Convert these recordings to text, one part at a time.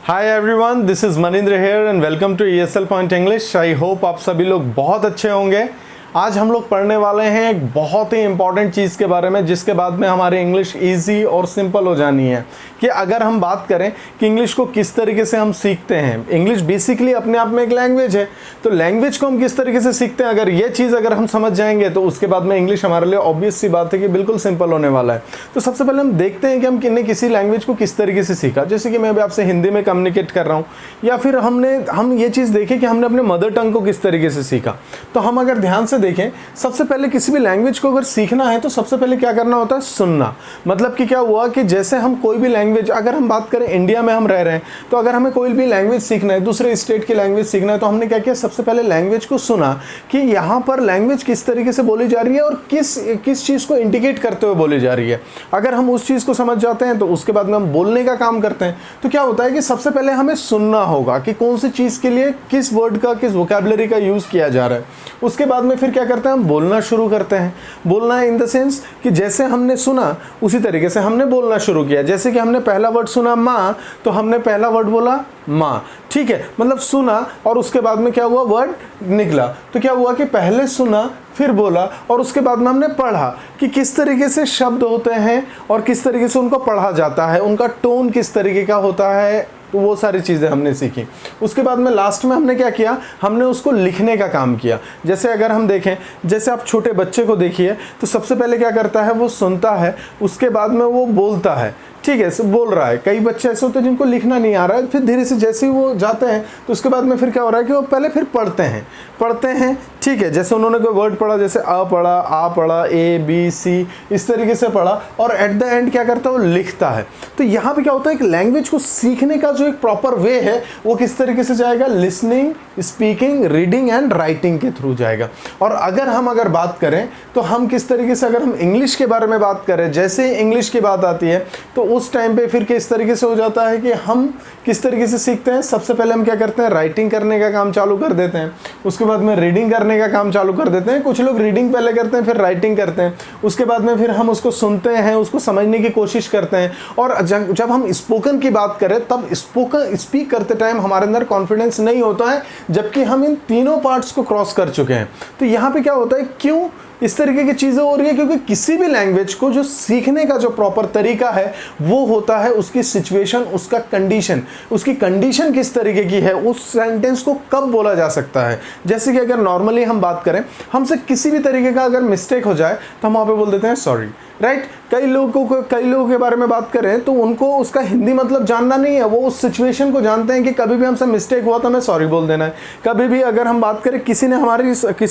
Hi everyone, this is Maninder here and welcome to ESL point English. I hope आप सभी लोग बहुत अच्छे होंगे। आज हम लोग पढ़ने वाले हैं एक बहुत ही इंपॉर्टेंट चीज़ के बारे में, जिसके बाद में हमारी इंग्लिश इजी और सिंपल हो जानी है। कि अगर हम बात करें कि इंग्लिश को किस तरीके से हम सीखते हैं, इंग्लिश बेसिकली अपने आप में एक लैंग्वेज है, तो लैंग्वेज को हम किस तरीके से सीखते हैं, अगर ये चीज़ अगर हम समझ जाएंगे तो उसके बाद में इंग्लिश हमारे लिए ऑब्वियस सी बात है कि बिल्कुल सिंपल होने वाला है। तो सबसे पहले हम देखते हैं कि हम किसी लैंग्वेज को किस तरीके से सीखा। जैसे कि मैं अभी आपसे हिंदी में कम्युनिकेट कर रहा हूँ, या फिर हम ये चीज़ देखें कि हमने अपने मदर टंग को किस तरीके से सीखा। तो हम अगर ध्यान से देखें, सबसे पहले किसी भी लैंग्वेज को अगर सीखना है तो सबसे पहले क्या करना होता है, सुनना। मतलब कि क्या हुआ कि जैसे हम कोई भी लैंग्वेज, अगर हम बात करें इंडिया में हम रह रहे हैं, तो अगर हमें कोई भी लैंग्वेज सीखना है, दूसरे स्टेट की लैंग्वेज सीखना है, तो हमने क्या किया, सबसे पहले लैंग्वेज को सुना कि यहाँ पर लैंग्वेज किस तरीके से बोली जा रही है और किस चीज़ को इंडिकेट करते हुए बोली जा रही है। अगर हम उस चीज़ को समझ जाते हैं तो उसके बाद में हम बोलने का काम करते हैं। तो क्या होता है कि सबसे पहले हमें सुनना होगा कि कौन सी चीज़ के लिए किस वर्ड का, किस वोकैबुलरी का यूज़ किया जा रहा है। उसके बाद में फिर क्या करते हैं, हम बोलना शुरू करते हैं। बोलना इन द सेंस कि जैसे हमने सुना उसी तरीके से हमने बोलना शुरू किया। जैसे कि हमने पहला वर्ड सुना माँ, तो हमने पहला वर्ड बोला माँ, ठीक है। मतलब सुना और उसके बाद में क्या हुआ, वर्ड निकला। तो क्या हुआ कि पहले सुना, फिर बोला, और उसके बाद में हमने पढ़ा कि किस तरीके से शब्द होते हैं और किस तरीके से उनको पढ़ा जाता है, उनका टोन किस तरीके का होता है। तो वो सारी चीज़ें हमने सीखी। उसके बाद में लास्ट में हमने क्या किया, हमने उसको लिखने का काम किया। जैसे अगर हम देखें, जैसे आप छोटे बच्चे को देखिए, तो सबसे पहले क्या करता है, वो सुनता है, उसके बाद में वो बोलता है, ठीक है, बोल रहा है। कई बच्चे ऐसे होते हैं जिनको लिखना नहीं आ रहा है, फिर धीरे से जैसे ही वो जाते हैं तो उसके बाद में फिर क्या हो रहा है कि वो पहले फिर पढ़ते हैं, ठीक है। जैसे उन्होंने कोई वर्ड पढ़ा, जैसे अ पढ़ा, आ पढ़ा, ABC, इस तरीके से पढ़ा, और एट द एंड क्या करता है, वो लिखता है। तो यहाँ पे क्या होता है कि लैंग्वेज को सीखने का जो एक प्रॉपर वे है वो किस तरीके से जाएगा, listening, speaking, reading and writing के थ्रू जाएगा। और अगर बात करें तो हम किस तरीके से, अगर हम इंग्लिश के बारे में बात करें, जैसे ही इंग्लिश की बात आती है तो उस टाइम पे फिर किस तरीके से हो जाता है कि हम किस तरीके से सीखते हैं। सबसे पहले हम क्या करते हैं, राइटिंग करने का काम चालू कर देते हैं। उसके बाद में रीडिंग करने का काम चालू कर देते हैं। कुछ लोग रीडिंग पहले करते हैं, फिर राइटिंग करते हैं। उसके बाद में फिर हम उसको सुनते हैं, उसको समझने की कोशिश करते हैं। और जब हम स्पोकन की बात करें, तब स्पीक करते टाइम हमारे अंदर कॉन्फिडेंस नहीं होता है, जबकि हम इन तीनों पार्ट्स को क्रॉस कर चुके हैं। तो यहाँ पे क्या होता है, क्यों इस तरीके की चीज़ें हो रही है, क्योंकि किसी भी लैंग्वेज को जो सीखने का जो प्रॉपर तरीका है वो होता है उसकी सिचुएशन, उसका कंडीशन, उसकी कंडीशन किस तरीके की है, उस सेंटेंस को कब बोला जा सकता है। जैसे कि अगर नॉर्मली हम बात करें, हमसे किसी भी तरीके का अगर मिस्टेक हो जाए तो हम वहाँ पे बोल देते हैं सॉरी, राइट। कई लोगों के बारे में बात करें तो उनको उसका हिंदी मतलब जानना नहीं है, वो उस सिचुएशन को जानते हैं कि कभी भी हमसे मिस्टेक हुआ तो हमें सॉरी बोल देना है। कभी भी अगर हम बात करें, किसी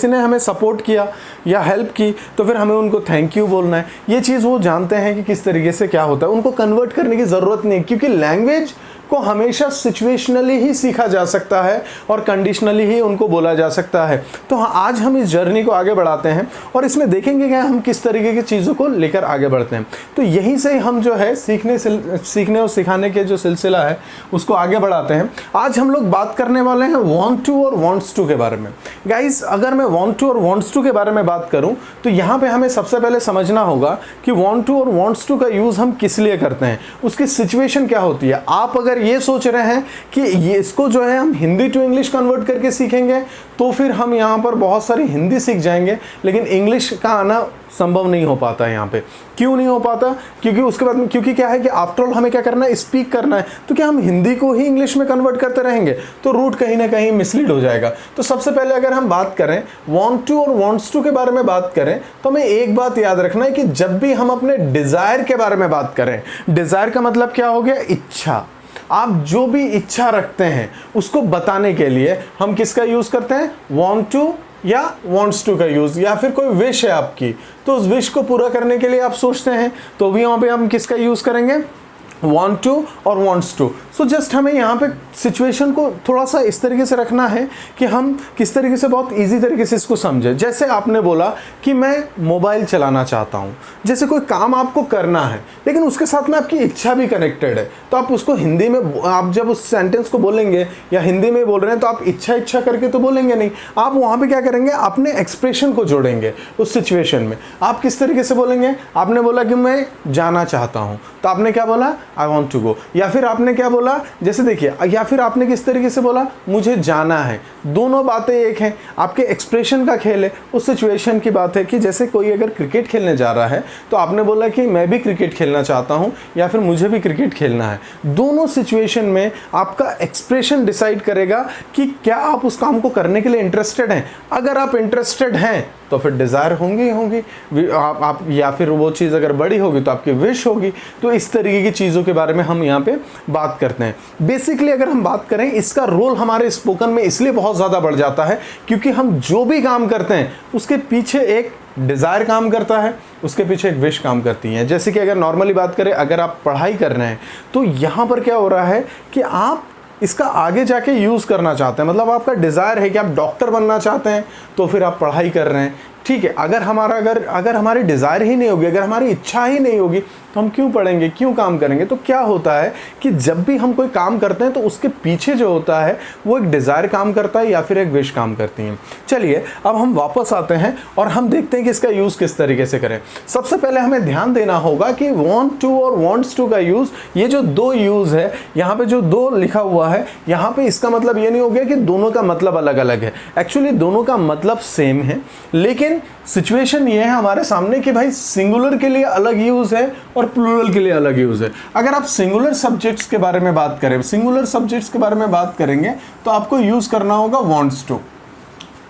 ने हमें सपोर्ट किया या हेल्प की, तो फिर हमें उनको थैंक यू बोलना है। ये चीज़ वो जानते हैं कि किस तरीके से क्या होता है, उनको कन्वर्ट करने की ज़रूरत नहीं, क्योंकि लैंग्वेज को हमेशा सिचुएशनली ही सीखा जा सकता है और कंडीशनली ही उनको बोला जा सकता है। तो आज हम इस जर्नी को आगे बढ़ाते हैं और इसमें देखेंगे कि हम किस तरीके की चीज़ों को लेकर आगे बढ़ते हैं। तो यहीं से हम जो है सीखने और सिखाने के जो सिलसिला है उसको आगे बढ़ाते हैं। आज हम लोग बात करने वाले हैं वांट टू और वांट्स टू के बारे में। गाइस, अगर मैं वांट टू और वांट्स टू के बारे में बात करूं तो यहाँ पे हमें सबसे पहले समझना होगा कि वांट टू और वांट्स टू का यूज़ हम किस लिए करते हैं, उसकी सिचुएशन क्या होती है। आप अगर ये सोच रहे हैं कि ये इसको जो है हम हिंदी टू इंग्लिश कन्वर्ट करके सीखेंगे, तो फिर हम यहाँ पर बहुत सारी हिंदी सीख जाएंगे, लेकिन इंग्लिश का आना संभव नहीं हो पाता है यहाँ पे। क्यों नहीं हो पाता, क्योंकि क्या है कि आफ्टर ऑल हमें क्या करना है, स्पीक करना है। तो क्या हम हिंदी को ही इंग्लिश में कन्वर्ट करते रहेंगे तो रूट कहीं ना कहीं मिसलीड हो जाएगा। तो सबसे पहले अगर हम बात करें वांट टू और वांट्स टू के बारे में बात करें, तो हमें एक बात याद रखना है कि जब भी हम अपने डिज़ायर के बारे में बात करें, डिज़ायर का मतलब क्या हो गया, इच्छा। आप जो भी इच्छा रखते हैं उसको बताने के लिए हम किसका यूज़ करते हैं, वांट टू या वांट्स टू का यूज़। या फिर कोई विश है आपकी, तो उस विश को पूरा करने के लिए आप सोचते हैं, तो भी यहाँ पे हम किसका यूज़ करेंगे, वांट टू और वांट्स टू। सो जस्ट हमें यहाँ पे सिचुएशन को थोड़ा सा इस तरीके से रखना है कि हम किस तरीके से बहुत इजी तरीके से इसको समझें। जैसे आपने बोला कि मैं मोबाइल चलाना चाहता हूँ, जैसे कोई काम आपको करना है लेकिन उसके साथ में आपकी इच्छा भी कनेक्टेड है, तो आप उसको हिंदी में, आप जब उस सेंटेंस को बोलेंगे या हिंदी में बोल रहे हैं तो आप इच्छा करके तो बोलेंगे नहीं, आप वहाँ पर क्या करेंगे, अपने एक्सप्रेशन को जोड़ेंगे उस सिचुएशन में। आप किस तरीके से बोलेंगे, आपने बोला कि मैं जाना चाहता हूँ, तो आपने क्या बोला, आई वॉन्ट टू गो। या फिर आपने क्या बोला, जैसे देखिए, या फिर आपने किस तरीके से बोला, मुझे जाना है। दोनों बातें एक हैं, आपके एक्सप्रेशन का खेल है। उस सिचुएशन की बात है कि जैसे कोई अगर क्रिकेट खेलने जा रहा है तो आपने बोला कि मैं भी क्रिकेट खेलना चाहता हूँ या फिर मुझे भी क्रिकेट खेलना है। दोनों सिचुएशन में आपका एक्सप्रेशन डिसाइड करेगा कि क्या आप उस काम को करने के लिए इंटरेस्टेड हैं। अगर आप इंटरेस्टेड हैं तो फिर डिज़ायर होंगी ही होंगी, आप या फिर वो चीज़ अगर बड़ी होगी तो आपकी विश होगी। तो इस तरीके की चीज़ों के बारे में हम यहाँ पे बात करते हैं। बेसिकली अगर हम बात करें, इसका रोल हमारे स्पोकन में इसलिए बहुत ज़्यादा बढ़ जाता है क्योंकि हम जो भी काम करते हैं उसके पीछे एक डिज़ायर काम करता है, उसके पीछे एक विश काम करती है। जैसे कि अगर नॉर्मली बात करें, अगर आप पढ़ाई कर रहे हैं तो यहाँ पर क्या हो रहा है कि आप इसका आगे जाके यूज़ करना चाहते हैं, मतलब आपका डिज़ायर है कि आप डॉक्टर बनना चाहते हैं तो फिर आप पढ़ाई कर रहे हैं। ठीक है, अगर हमारी डिज़ायर ही नहीं होगी, अगर हमारी इच्छा ही नहीं होगी तो हम क्यों पढ़ेंगे, क्यों काम करेंगे। तो क्या होता है कि जब भी हम कोई काम करते हैं तो उसके पीछे जो होता है वो एक डिज़ायर काम करता है या फिर एक विश काम करती है। चलिए अब हम वापस आते हैं और हम देखते हैं कि इसका यूज़ किस तरीके से करें। सबसे पहले हमें ध्यान देना होगा कि वांट टू और वांट्स टू का यूज़, ये जो दो यूज़ है, यहाँ पे जो दो लिखा हुआ है, यहाँ पे इसका मतलब ये नहीं हो गया कि दोनों का मतलब अलग अलग है। एक्चुअली दोनों का मतलब सेम है, लेकिन सिचुएशन ये है हमारे सामने कि भाई सिंगुलर के लिए अलग यूज़ है और प्लूरल के लिए अलग यूज़ है। अगर आप सिंगुलर सब्जेक्ट्स के बारे में बात करें, सिंगुलर सब्जेक्ट्स के बारे में बात करेंगे तो आपको यूज़ करना होगा वांट्स टू।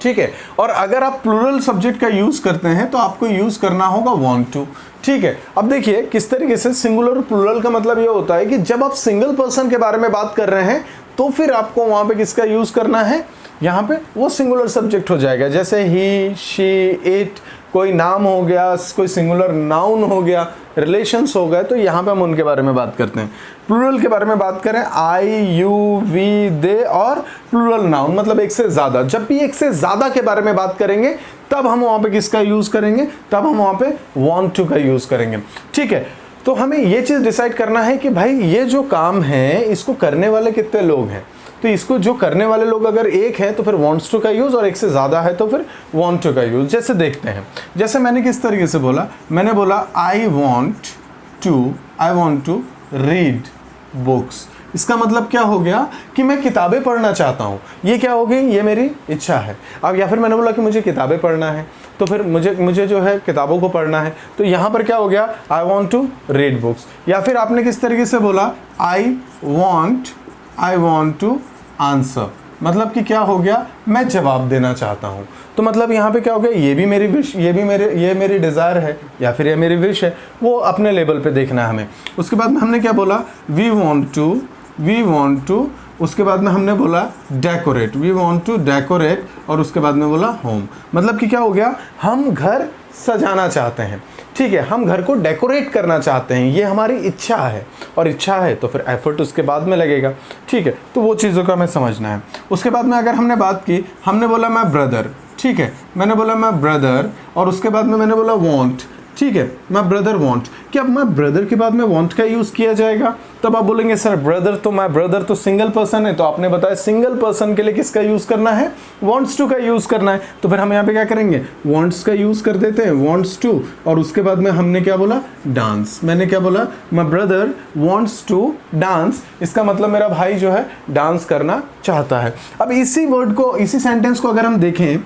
ठीक है, और अगर आप प्लूरल सब्जेक्ट का यूज़ करते हैं तो आपको यूज़ करना होगा वांट टू। ठीक है, अब देखिए किस तरीके से सिंगुलर और प्लूरल का मतलब ये होता है कि जब आप सिंगल पर्सन के बारे में बात कर रहे हैं तो फिर आपको वहाँ पे किसका यूज़ करना है, यहाँ पे वो सिंगुलर सब्जेक्ट हो जाएगा। जैसे ही, शी, इट, कोई नाम हो गया, कोई सिंगुलर नाउन हो गया, रिलेशंस हो गए, तो यहाँ पे हम उनके बारे में बात करते हैं। प्लूरल के बारे में बात करें, आई, यू, वी, दे और प्लूरल नाउन, मतलब एक से ज़्यादा। जब भी एक से ज़्यादा के बारे में बात करेंगे तब हम वहाँ पे किसका यूज़ करेंगे, तब हम वहाँ पे वांट टू का यूज़ करेंगे। ठीक है, तो हमें ये चीज़ डिसाइड करना है कि भाई ये जो काम है इसको करने वाले कितने लोग हैं। तो इसको जो करने वाले लोग अगर एक है तो फिर वांट्स टू का यूज़, और एक से ज़्यादा है तो फिर वांट टू का यूज़। जैसे देखते हैं, जैसे मैंने किस तरीके से बोला, मैंने बोला I want to read books. इसका मतलब क्या हो गया कि मैं किताबें पढ़ना चाहता हूँ। ये क्या हो गई, ये मेरी इच्छा है। अब या फिर मैंने बोला कि मुझे किताबें पढ़ना है तो फिर मुझे जो है किताबों को पढ़ना है, तो यहाँ पर क्या हो गया, I want to read books. या फिर आपने किस तरीके से बोला, आई वॉन्ट टू आंसर, मतलब कि क्या हो गया, मैं जवाब देना चाहता हूँ। तो मतलब यहाँ पे क्या हो गया, ये भी मेरी विश, ये मेरी डिज़ायर है या फिर ये मेरी विश है, वो अपने लेवल पे देखना है हमें। उसके बाद में हमने क्या बोला, वी वॉन्ट टू, उसके बाद में हमने बोला decorate, we want to decorate, और उसके बाद में बोला होम, मतलब कि क्या हो गया, हम घर सजाना चाहते हैं। ठीक है, हम घर को डेकोरेट करना चाहते हैं, ये हमारी इच्छा है, और इच्छा है तो फिर एफर्ट उसके बाद में लगेगा। ठीक है, तो वो चीज़ों का हमें समझना है। उसके बाद में अगर हमने बात की, हमने बोला मैं ब्रदर, ठीक है, मैंने बोला मैं ब्रदर, और उसके बाद में मैंने बोला वॉन्ट। ठीक है, मैं ब्रदर वॉन्ट, क्या मैं ब्रदर के बाद में वॉन्ट का यूज़ किया जाएगा? तब आप बोलेंगे सर ब्रदर तो सिंगल पर्सन है, तो आपने बताया सिंगल पर्सन के लिए किसका यूज़ करना है, वॉन्ट्स टू का यूज़ करना है। तो फिर हम यहाँ पे क्या करेंगे, वॉन्ट्स का यूज़ कर देते हैं, वॉन्ट्स टू, और उसके बाद में हमने क्या बोला, डांस। मैंने क्या बोला, my brother wants to dance, इसका मतलब मेरा भाई जो है डांस करना चाहता है। अब इसी वर्ड को, इसी सेंटेंस को अगर हम देखें,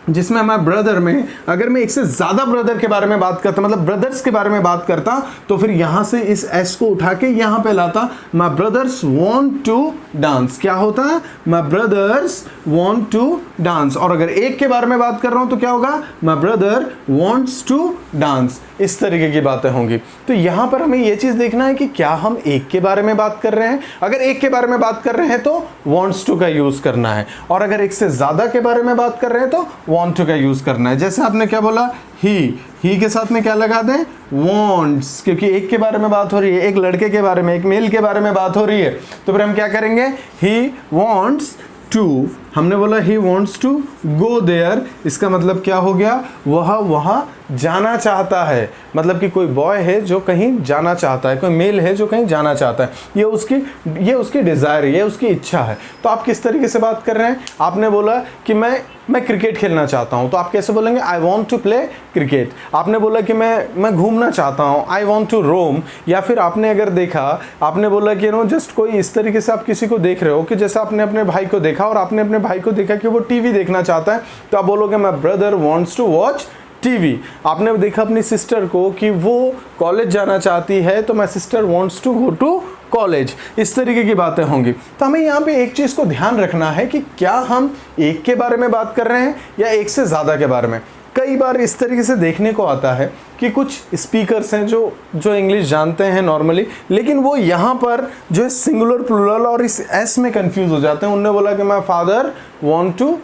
जिसमें मैं ब्रदर में अगर मैं एक से ज़्यादा ब्रदर के बारे में बात करता, मतलब ब्रदर्स के बारे में बात करता, तो फिर यहाँ से इस एस को उठा के यहाँ पे लाता, my brothers want to dance. क्या होता है, my brothers want to dance. और अगर एक के बारे में बात कर रहा हूँ तो क्या होगा, my brother wants to dance. इस तरीके की बातें होंगी। तो यहाँ पर हमें ये चीज़ देखना है कि क्या हम एक के बारे में बात कर रहे हैं। अगर एक के बारे में बात कर रहे हैं तो वांट्स टू का यूज़ करना है, और अगर एक से ज़्यादा के बारे में बात कर रहे हैं तो वांट टू का यूज़ करना है। जैसे आपने क्या बोला, ही के साथ में क्या लगा दें, वॉन्ट्स, क्योंकि एक के बारे में बात हो रही है, एक लड़के के बारे में, एक मेल के बारे में बात हो रही है, तो फिर हम क्या करेंगे, ही वॉन्ट्स टू हमने बोला he wants to go there, इसका मतलब क्या हो गया, वह वहाँ जाना चाहता है। मतलब कि कोई बॉय है जो कहीं जाना चाहता है, कोई मेल है जो कहीं जाना चाहता है, ये उसकी डिज़ायर है, ये उसकी इच्छा है। तो आप किस तरीके से बात कर रहे हैं, आपने बोला कि मैं क्रिकेट खेलना चाहता हूँ, तो आप कैसे बोलेंगे, I want to play cricket. आपने बोला कि मैं घूमना चाहता हूँ, आई वॉन्ट टू रोम। या फिर आपने अगर देखा, आपने बोला कि जस्ट कोई इस तरीके से आप किसी को देख रहे हो कि जैसे आपने अपने भाई को देखा और आपने अपने भाई को देखा कि वो टीवी देखना चाहता है, तो आप बोलोगे my brother wants to watch TV. आपने देखा अपनी सिस्टर को कि वो कॉलेज जाना चाहती है, तो my sister wants to go to college. इस तरीके की बातें होंगी। तो हमें यहाँ पे एक चीज़ को ध्यान रखना है कि क्या हम एक के बारे में बात कर रहे हैं या एक से ज़्यादा के बारे में। कई बार इस तरीके से देखने को आता है कि कुछ स्पीकर्स हैं जो इंग्लिश जानते हैं नॉर्मली, लेकिन वो यहाँ पर जो है सिंगुलर प्लूरल और इस एस में कंफ्यूज हो जाते हैं। उन्होंने बोला कि my father want to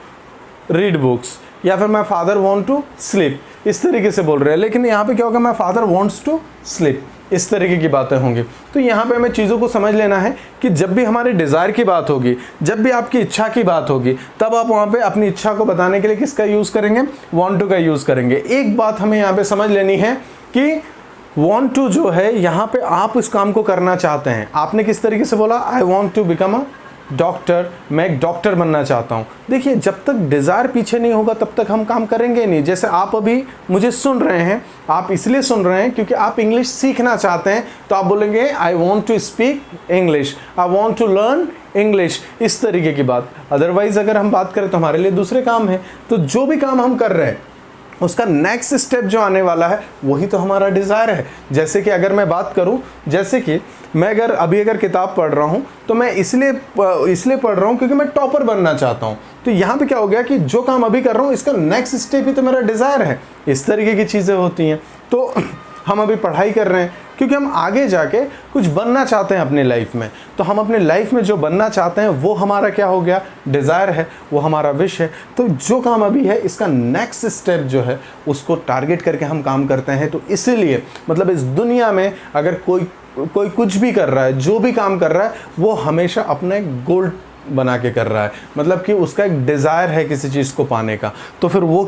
read books, या फिर my father want to sleep, इस तरीके से बोल रहे हैं, लेकिन यहाँ पे क्या होगा, my father wants to sleep. इस तरीके की बातें होंगी। तो यहाँ पे हमें चीज़ों को समझ लेना है कि जब भी हमारे डिज़ायर की बात होगी, जब भी आपकी इच्छा की बात होगी, तब आप वहाँ पे अपनी इच्छा को बताने के लिए किसका यूज़ करेंगे, वांट टू का यूज़ करेंगे। एक बात हमें यहाँ पे समझ लेनी है कि वांट टू जो है, यहाँ पे आप इस काम को करना चाहते हैं। आपने किस तरीके से बोला, I want to become a doctor, मैं एक डॉक्टर बनना चाहता हूँ। देखिए, जब तक डिज़ायर पीछे नहीं होगा तब तक हम काम करेंगे नहीं। जैसे आप अभी मुझे सुन रहे हैं, आप इसलिए सुन रहे हैं क्योंकि आप इंग्लिश सीखना चाहते हैं, तो आप बोलेंगे I want to speak English, I want to learn English, इस तरीके की बात। अदरवाइज़ अगर हम बात करें तो हमारे लिए दूसरे काम हैं। तो जो भी काम हम कर रहे हैं उसका नेक्स्ट स्टेप जो आने वाला है वही तो हमारा डिज़ायर है। जैसे कि अगर मैं बात करूं, जैसे कि मैं अगर किताब पढ़ रहा हूं तो मैं इसलिए पढ़ रहा हूं क्योंकि मैं टॉपर बनना चाहता हूं। तो यहाँ पे क्या हो गया कि जो काम अभी कर रहा हूं इसका नेक्स्ट स्टेप ही तो मेरा डिज़ायर है। इस तरीके की चीज़ें होती हैं। तो हम अभी पढ़ाई कर रहे हैं क्योंकि हम आगे जाके कुछ बनना चाहते हैं अपनी लाइफ में। तो हम अपने लाइफ में जो बनना चाहते हैं वो हमारा क्या हो गया, डिज़ायर है, वो हमारा विश है। तो जो काम अभी है इसका नेक्स्ट स्टेप जो है उसको टारगेट करके हम काम करते हैं। तो इसीलिए मतलब इस दुनिया में अगर कोई कुछ भी कर रहा है, जो भी काम कर रहा है, वो हमेशा अपना एक गोल बना के कर रहा है। मतलब कि उसका एक डिज़ायर है किसी चीज़ को पाने का। तो फिर वो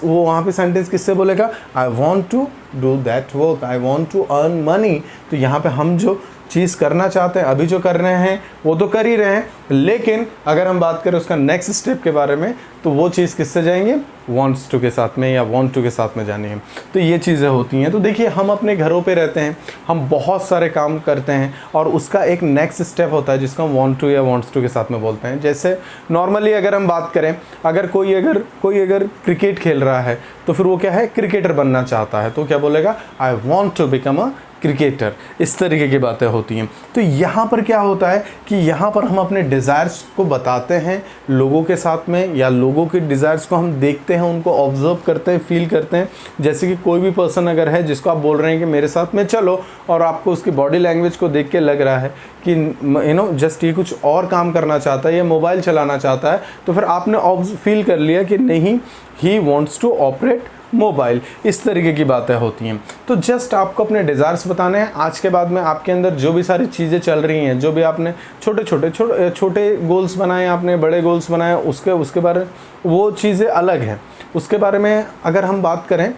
वहाँ पे सेंटेंस किससे बोलेगा, I want to do that work, I want to earn money. तो यहाँ पे हम जो चीज़ करना चाहते हैं, अभी जो कर रहे हैं वो तो कर ही रहे हैं, लेकिन अगर हम बात करें उसका नेक्स्ट स्टेप के बारे में तो वो चीज़ किससे जाएंगे, वॉन्ट्स टू के साथ में या वॉन्ट टू के साथ में जानी है। तो ये चीज़ें होती हैं। तो देखिए, हम अपने घरों पे रहते हैं, हम बहुत सारे काम करते हैं और उसका एक नेक्स्ट स्टेप होता है जिसको हम वॉन्ट टू या वॉन्ट्स टू के साथ में बोलते हैं। जैसे नॉर्मली अगर हम बात करें, अगर कोई अगर क्रिकेट खेल रहा है तो फिर वो क्या है, क्रिकेटर बनना चाहता है, तो क्या बोलेगा, I want to become a cricketer. इस तरीके की बातें होती हैं। तो यहाँ पर क्या होता है कि यहाँ पर हम अपने डिज़ायर्स को बताते हैं लोगों के साथ में, या लोगों के डिज़ायर्स को हम देखते हैं, उनको ऑब्जर्व करते हैं, फील करते हैं। जैसे कि कोई भी पर्सन अगर है जिसको आप बोल रहे हैं कि मेरे साथ में चलो, और आपको उसकी बॉडी लैंग्वेज को देख के लग रहा है कि जस्ट ये कुछ और काम करना चाहता है, ये मोबाइल चलाना चाहता है, तो फिर आपने फील कर लिया कि नहीं, he wants to operate mobile. इस तरीके की बातें होती हैं। तो जस्ट आपको अपने डिज़ायर्स बताने हैं। आज के बाद में आपके अंदर जो भी सारी चीज़ें चल रही हैं, जो भी आपने छोटे गोल्स बनाए, आपने बड़े गोल्स बनाए, उसके बारे वो चीज़ें अलग हैं। उसके बारे में अगर हम बात करें,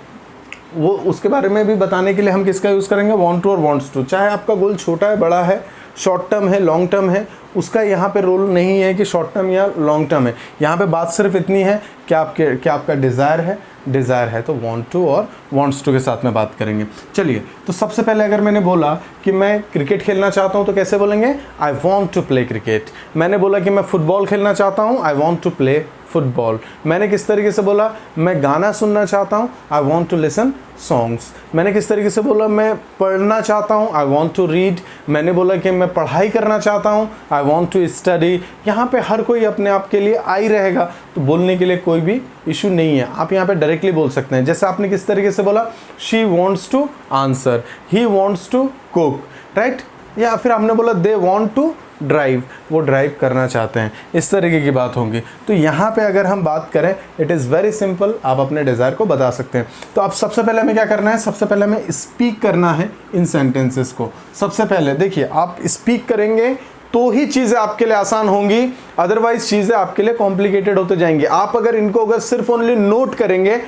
वो उसके बारे में भी बताने के लिए हम किसका यूज़ करेंगे, वांट टू और वांट्स टू। चाहे आपका गोल छोटा है, बड़ा है, शॉर्ट टर्म है, लॉन्ग टर्म है, उसका यहाँ पे रोल नहीं है कि शॉर्ट टर्म या लॉन्ग टर्म है। यहाँ पे बात सिर्फ इतनी है कि आपका डिज़ायर है तो वांट टू और वांट्स टू के साथ में बात करेंगे। चलिए, तो सबसे पहले अगर मैंने बोला कि मैं क्रिकेट खेलना चाहता हूँ तो कैसे बोलेंगे, I want to play cricket. मैंने बोला कि मैं फुटबॉल खेलना चाहता हूँ, I want to play football. मैंने किस तरीके से बोला, मैं गाना सुनना चाहता हूँ, I want to listen songs. मैंने किस तरीके से बोला, मैं पढ़ना चाहता हूँ, आई वॉन्ट टू रीड। मैंने बोला कि मैं पढ़ाई करना चाहता हूँ, आई वॉन्ट टू स्टडी। यहाँ पे हर कोई अपने आप के लिए आई रहेगा, तो बोलने के लिए कोई भी इशू नहीं है। आप यहाँ पे डायरेक्टली बोल सकते हैं। जैसे आपने किस तरीके से बोला, she wants to answer, he wants to cook, right. या फिर हमने बोला दे वॉन्ट टू ड्राइव, वो ड्राइव करना चाहते हैं। इस तरीके की बात होंगी। तो यहाँ पे अगर हम बात करें, इट इज़ वेरी सिंपल, आप अपने डिज़ायर को बता सकते हैं। तो अब सबसे पहले हमें क्या करना है, सबसे पहले हमें स्पीक करना है इन सेंटेंसेस को। सबसे पहले देखिए, आप स्पीक करेंगे तो ही चीज़ें आपके लिए आसान होंगी, अदरवाइज चीज़ें आपके लिए कॉम्प्लिकेटेड होते जाएंगी। आप अगर इनको अगर सिर्फ ओनली नोट करेंगे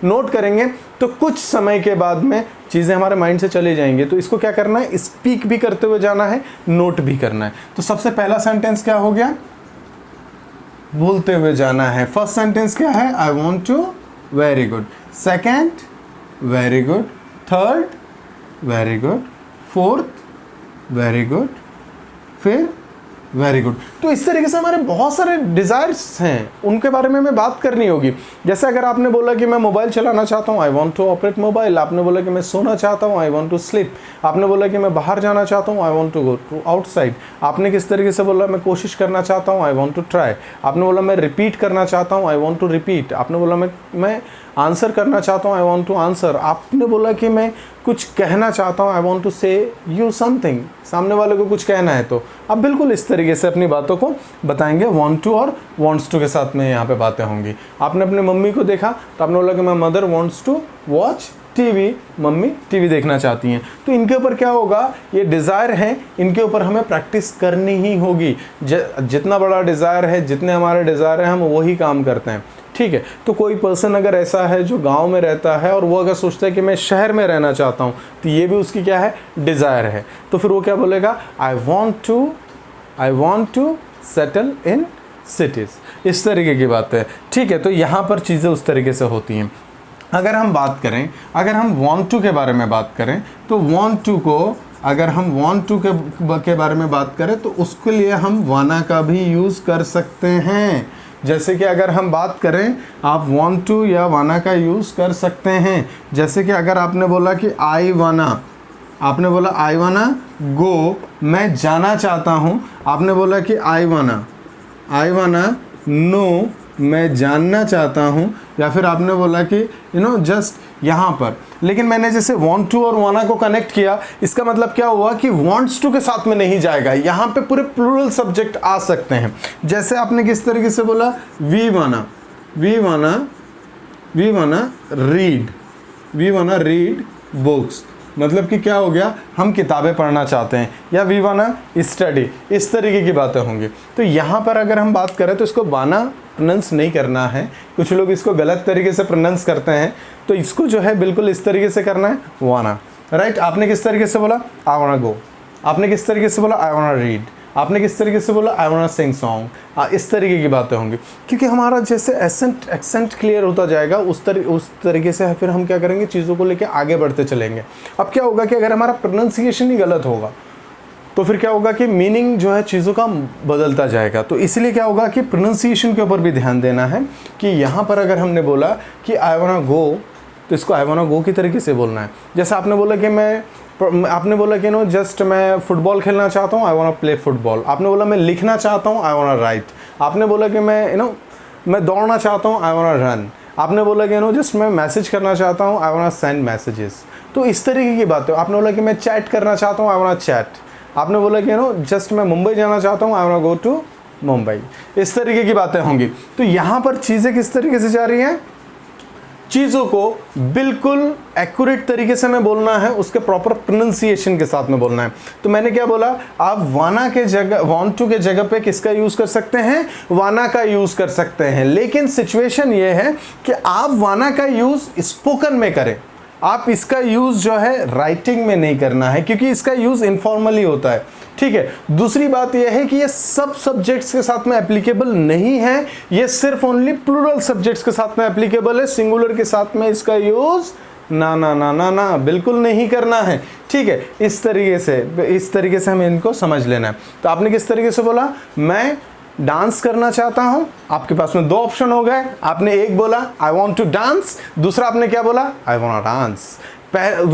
नोट करेंगे तो कुछ समय के बाद में चीज़ें हमारे माइंड से चली जाएंगी। तो इसको क्या करना है, स्पीक भी करते हुए जाना है, नोट भी करना है। तो सबसे पहला सेंटेंस क्या हो गया, बोलते हुए जाना है। फर्स्ट सेंटेंस क्या है, I want to, very good. Second, very good. Third, very good. Fourth, very good. फिर वेरी गुड। तो इस तरीके से हमारे बहुत सारे डिज़ायर्स हैं, उनके बारे में हमें बात करनी होगी। जैसे अगर आपने बोला कि मैं मोबाइल चलाना चाहता हूँ, I want to operate mobile. आपने बोला कि मैं सोना चाहता हूँ, आई वॉन्ट टू स्लीप। आपने बोला कि मैं बाहर जाना चाहता हूँ, I want to go to outside. आपने किस तरीके से बोला, मैं कोशिश करना चाहता हूँ, आई वॉन्ट टू ट्राई। आपने बोला मैं रिपीट करना चाहता हूँ, आई वॉन्ट टू रिपीट। आपने बोला मैं आंसर करना चाहता हूँ, आई वॉन्ट टू आंसर। आपने बोला कि मैं कुछ कहना चाहता हूँ, आई वॉन्ट टू से यू समथिंग। सामने वाले को कुछ कहना है तो आप बिल्कुल इस तरीके से अपनी बातों को बताएंगे। वॉन्ट टू और वॉन्ट्स टू के साथ में यहाँ पे बातें होंगी। आपने अपने मम्मी को देखा तो आपने बोला कि मैं mother wants to watch TV, mummy TV देखना चाहती हैं। तो इनके ऊपर क्या होगा, ये डिज़ायर है, इनके ऊपर हमें प्रैक्टिस करनी ही होगी। जितना बड़ा डिज़ायर है, जितने हमारे डिज़ायर हैं, हम वही काम करते हैं, ठीक है। तो कोई पर्सन अगर ऐसा है जो गांव में रहता है और वो अगर सोचता है कि मैं शहर में रहना चाहता हूँ, तो ये भी उसकी क्या है, डिज़ायर है। तो फिर वो क्या बोलेगा, I want to settle in cities. इस तरीके की बात है, ठीक है। तो यहाँ पर चीज़ें उस तरीके से होती हैं। अगर हम बात करें, अगर हम वॉन्ट टू के बारे में बात करें, तो वॉन्ट टू को अगर हम वॉन्ट टू के बारे में बात करें तो उसके लिए हम वाना का भी यूज़ कर सकते हैं। जैसे कि अगर हम बात करें, आप वॉन्ट टू या वाना का यूज़ कर सकते हैं। जैसे कि अगर आपने बोला कि आई वाना, आपने बोला आई वाना गो, मैं जाना चाहता हूँ। आपने बोला कि आई वाना नो, मैं जानना चाहता हूँ। या फिर आपने बोला कि जस्ट यहाँ पर, लेकिन मैंने जैसे want to और wanna को कनेक्ट किया, इसका मतलब क्या हुआ कि wants to के साथ में नहीं जाएगा, यहाँ पे पूरे प्लूरल सब्जेक्ट आ सकते हैं। जैसे आपने किस तरीके से बोला, वी वाना रीड बुक्स, मतलब कि क्या हो गया, हम किताबें पढ़ना चाहते हैं, या वी वाना स्टडी, इस तरीके की बातें होंगी। तो यहाँ पर अगर हम बात करें तो इसको वाना प्रोनाउंस नहीं करना है। कुछ लोग इसको गलत तरीके से प्रोनाउंस करते हैं, तो इसको जो है बिल्कुल इस तरीके से करना है, वाना, राइट। आपने किस तरीके से बोला, आई वाना गो। आपने किस तरीके से बोला, आई वाना रीड। आपने किस तरीके से बोला, आई वाना सिंग सॉन्ग। इस तरीके की बातें होंगी, क्योंकि हमारा जैसे एक्सेंट क्लियर होता जाएगा उस तरीके से फिर हम क्या करेंगे, चीज़ों को लेकर आगे बढ़ते चलेंगे। अब क्या होगा कि अगर हमारा प्रोनाउंसिएशन ही गलत होगा तो फिर क्या होगा कि मीनिंग जो है चीज़ों का बदलता जाएगा। तो इसलिए क्या होगा कि प्रोनाउंसिएशन के ऊपर भी ध्यान देना है कि यहाँ पर अगर हमने बोला कि आई वाना गो, तो इसको आई वाना गो की तरीके से बोलना है। जैसे आपने बोला कि जस्ट मैं फुटबॉल खेलना चाहता हूँ, आई वाना प्ले फुटबॉल। आपने बोला मैं लिखना चाहता हूँ, आई वाना राइट। आपने बोला कि मैं दौड़ना चाहता हूँ, आई वाना रन। आपने बोला कि जस्ट मैं मैसेज करना चाहता हूँ, आई वाना सेंड मैसेजेस। तो इस तरीके की बात है। आपने बोला कि मैं चैट करना चाहता हूँ, आई वाना चैट। आपने बोला कि जस्ट मैं मुंबई जाना चाहता हूँ, आई वाना गो टू मुंबई। इस तरीके की बातें होंगी। तो यहाँ पर चीज़ें किस तरीके से जा रही हैं, चीज़ों को बिल्कुल एक्यूरेट तरीके से में बोलना है, उसके प्रॉपर प्रोनाउंसिएशन के साथ में बोलना है। तो मैंने क्या बोला, आप वाना के जगह, वॉन्ट टू के जगह पे किसका यूज़ कर सकते हैं, वाना का यूज़ कर सकते हैं। लेकिन सिचुएशन ये है कि आप वाना का यूज़ स्पोकन में करें, आप इसका यूज़ जो है राइटिंग में नहीं करना है, क्योंकि इसका यूज़ इनफॉर्मली होता है, ठीक है। दूसरी बात यह है कि ये सब सब्जेक्ट्स के साथ में एप्लीकेबल नहीं है, ये सिर्फ ओनली प्लूरल सब्जेक्ट्स के साथ में एप्लीकेबल है। सिंगुलर के साथ में इसका यूज़ ना बिल्कुल नहीं करना है, ठीक है। इस तरीके से हमें इनको समझ लेना है। तो आपने किस तरीके से बोला, मैं डांस करना चाहता हूं। आपके पास में दो ऑप्शन हो गए। आपने एक बोला आई वांट टू डांस, दूसरा आपने क्या बोला, आई वांट टू डांस।